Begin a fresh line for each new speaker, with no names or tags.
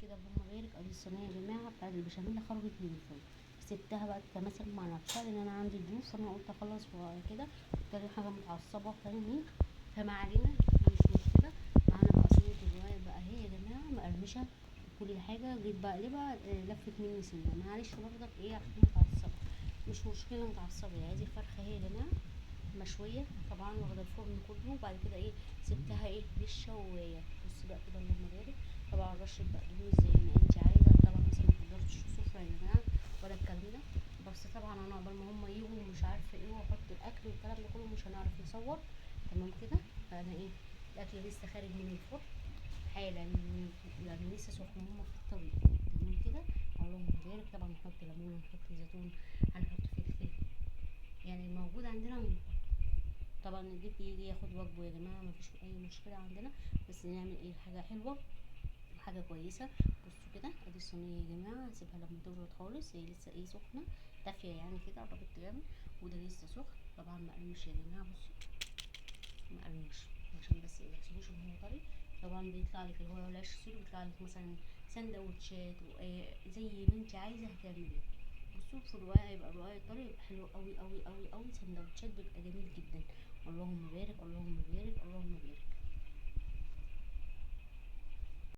كده اللهم بارك. ادي الصينيه يا جماعه بتاعت البشاميل خرجت من الفرن، سبتها بقى تتماسك مع نفسها لان انا عندي ضيوف، فانا قلت اخلص كده. تاني حاجه متعصبه تاني، فما علينا، مش مشكله. معانا بقى صينيه الرواية بقى اهي يا جماعه مقرمشه كل حاجه. جيت بقلبها لفت مني سنه، معلش برضك ايه عشان متعصبه، مش مشكله متعصبه. يعني دي الفرخه اهي يا جماعه مشويه طبعا، واخده الفرن كله. وبعد كده ايه سبتها ايه للشوايه. بصي بقى كده اللهم بارك. طبعا رشه بقدونس زي ما انت عايزه. طبعا مثلا ما حضرتش سفره يا جماعه ولا الكلام ده، بس طبعا انا قبل ما هم يجوا ومش عارفه ايه واحط الاكل والكلام ده كله مش هنعرف نصور. تمام كده. فانا ايه الاكل لسه خارج من الفرن حالا، يعني لسه سخن هما في الطريق. تمام كده. اللهم بارك. طبعا نحط ليمون، هنحط زيتون، هنحط فلفل، يعني موجود عندنا هنحط. طبعا الضيف يجي ياخد واجبه يا جماعه مفيش اي مشكله عندنا، بس نعمل ايه حاجه حلوه وحاجه كويسه. بصوا كده ادي الصينيه يا جماعه، هسيبها لما تبرد خالص، هي لسه ايه سخنه دافيه يعني كده قربت تغمق، وده لسه سخن. طبعا مقرمش يا جماعه، بصوا مقرمش عشان بس متحسبوش ان هو طري. طبعا بيطلع لك اللي هو العيش السوري، بيطلع لك مثلا سندوتشات زي ما انت عايزه هتعمليه. بصوا في الرقاق هيبقى الرقاق طري، يبقى حلو قوي قوي قوي قوي. سندوتشات بيبقى جميل جدا. اللهم بارك اللهم بارك اللهم بارك.